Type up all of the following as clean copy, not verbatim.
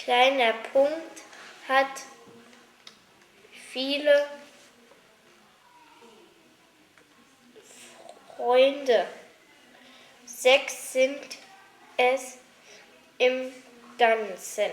Kleiner Punkt hat viele Freunde. 6 sind es im Ganzen.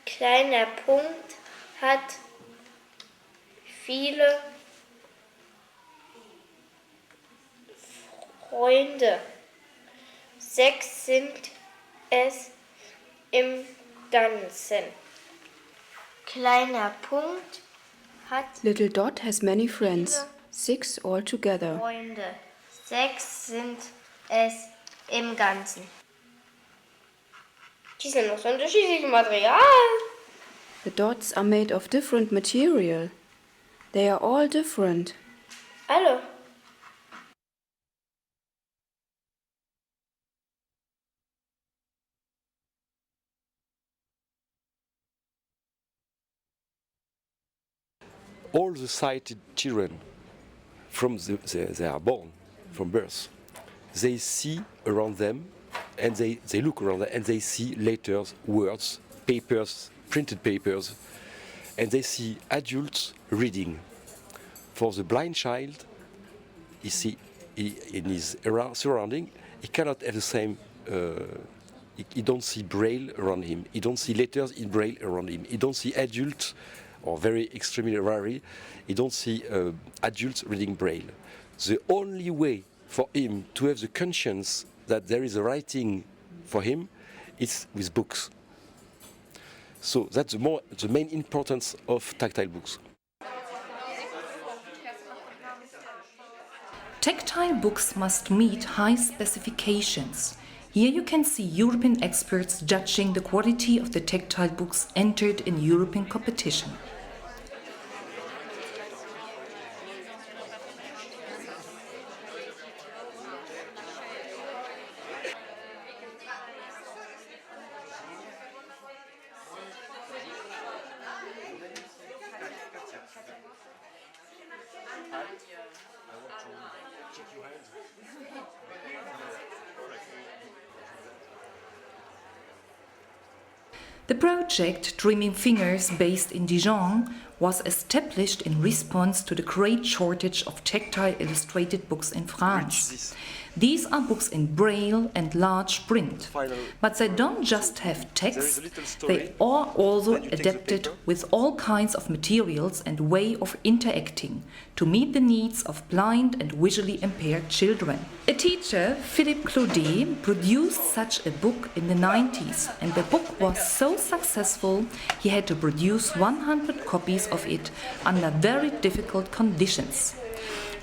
Kleiner Punkt hat viele Freunde. 6 sind es im Ganzen. Kleiner Punkt hat Little Dot has many friends, 6 altogether. Freunde. 6 sind es im Ganzen. Die sind aus unterschiedlichem Material. The dots are made of different material. They are all different. Alle. All the sighted children, they are born, from birth, they see around them, and they look around them, and they see letters, words, papers, printed papers, and they see adults reading. For the blind child, in his surrounding, he cannot have the same. He don't see braille around him. He don't see letters in braille around him. He don't see adults, or very extremely rare, he don't see adults reading braille. The only way for him to have the conscience that there is a writing for him is with books. So that's the main importance of tactile books. Tactile books must meet high specifications. Here you can see European experts judging the quality of the tactile books entered in European competition. The project Dreaming Fingers, based in Dijon, was established in response to the great shortage of tactile illustrated books in France. These are books in braille and large print, but they don't just have text, they are also adapted with all kinds of materials and way of interacting to meet the needs of blind and visually impaired children. A teacher, Philippe Claudet, produced such a book in the 90s, and the book was so successful he had to produce 100 copies of it under very difficult conditions.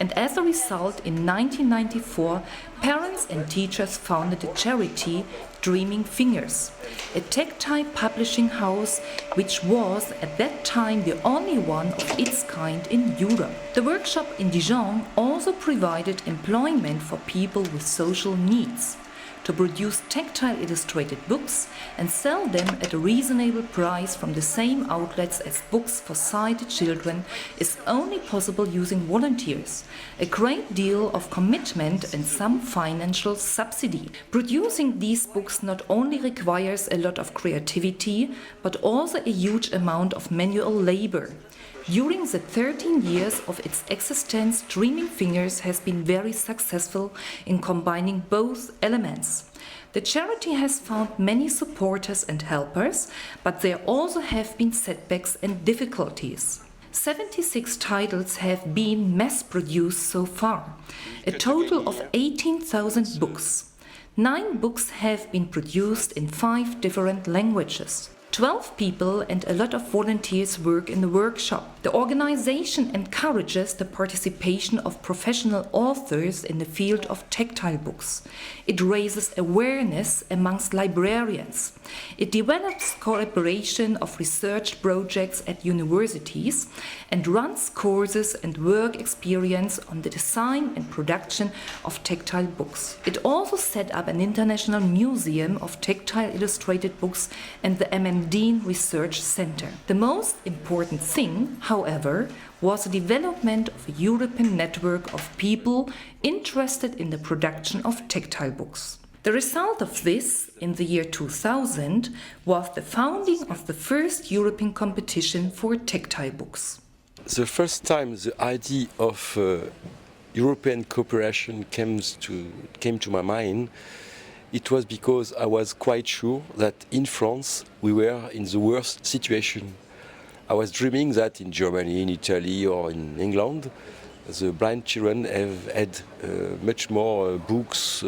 And as a result, in 1994, parents and teachers founded a charity, Dreaming Fingers, a tactile publishing house which was at that time the only one of its kind in Europe. The workshop in Dijon also provided employment for people with social needs to produce tactile illustrated books and sell them at a reasonable price from the same outlets as books for sighted children is only possible using volunteers, a great deal of commitment and some financial subsidy. Producing these books not only requires a lot of creativity, but also a huge amount of manual labor. During the 13 years of its existence, Dreaming Fingers has been very successful in combining both elements. The charity has found many supporters and helpers, but there also have been setbacks and difficulties. 76 titles have been mass-produced so far, a total of 18,000 books. 9 books have been produced in 5 different languages. 12 people and a lot of volunteers work in the workshop. The organization encourages the participation of professional authors in the field of tactile books. It raises awareness amongst librarians. It develops cooperation of research projects at universities and runs courses and work experience on the design and production of tactile books. It also set up an international museum of tactile illustrated books and the MMD Research Center. The most important thing, however, was the development of a European network of people interested in the production of tactile books. The result of this, in the year 2000, was the founding of the first European competition for tactile books. The first time the idea of European cooperation came to my mind, it was because I was quite sure that in France we were in the worst situation. I was dreaming that in Germany, in Italy or in England, the blind children have had much more books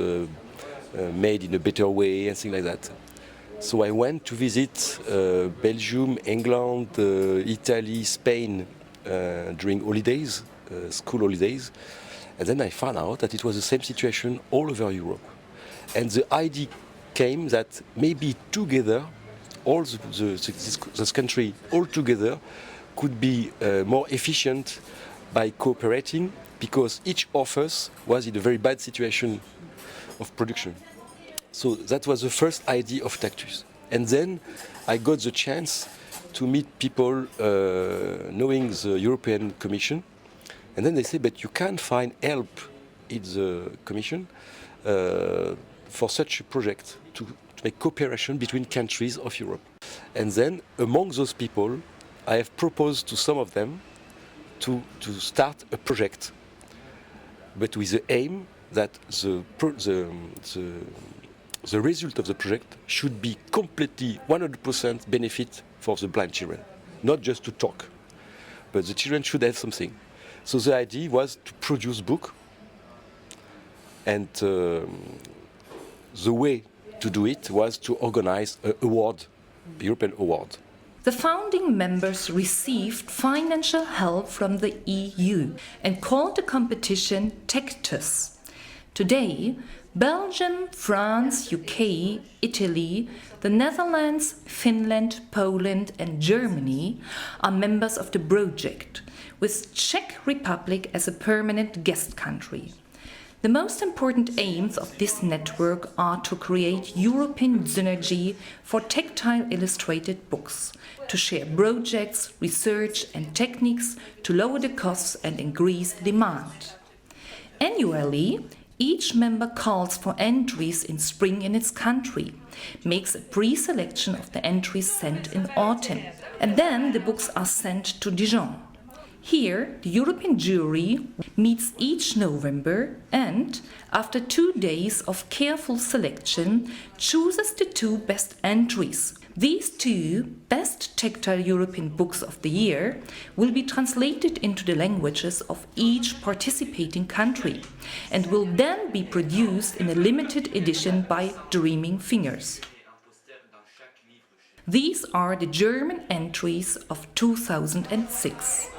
made in a better way and things like that. So I went to visit Belgium, England, Italy, Spain during holidays, school holidays, and then I found out that it was the same situation all over Europe. And the idea came that maybe together, all this country all together could be more efficient by cooperating, because each of us was in a very bad situation of production. So that was the first idea of Tactus. And then I got the chance to meet people knowing the European Commission. And then they say, but you can't find help in the Commission for such a project to make cooperation between countries of Europe. And then among those people, I have proposed to some of them to start a project, but with the aim that the result of the project should be completely 100% benefit for the blind children, not just to talk, but the children should have something. So the idea was to produce book, and the way to do it was to organize an award, the European award. The founding members received financial help from the EU and called the competition Tactus. Today, Belgium, France, UK, Italy, the Netherlands, Finland, Poland and Germany are members of the project, with Czech Republic as a permanent guest country. The most important aims of this network are to create European synergy for tactile illustrated books, to share projects, research and techniques to lower the costs and increase demand. Annually, each member calls for entries in spring in its country, makes a pre-selection of the entries sent in autumn, and then the books are sent to Dijon. Here, the European jury meets each November and, after 2 days of careful selection, chooses the 2 best entries. These 2 best tactile European books of the year will be translated into the languages of each participating country and will then be produced in a limited edition by Dreaming Fingers. These are the German entries of 2006.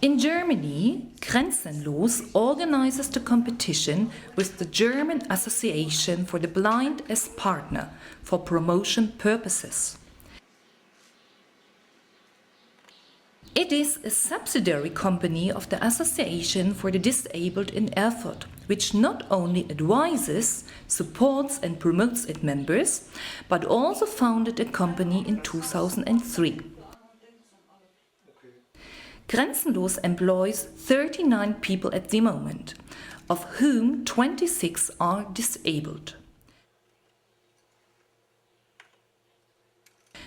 In Germany, Grenzenlos organizes the competition with the German Association for the Blind as partner for promotion purposes. It is a subsidiary company of the Association for the Disabled in Erfurt, which not only advises, supports and promotes its members, but also founded a company in 2003. Grenzenlos employs 39 people at the moment, of whom 26 are disabled.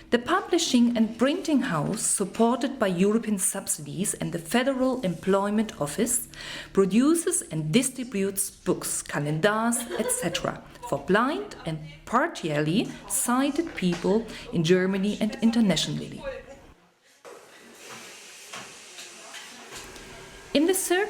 The publishing and printing house, supported by European subsidies and the Federal Employment Office, produces and distributes books, calendars, etc. for blind and partially sighted people in Germany and internationally. In the circle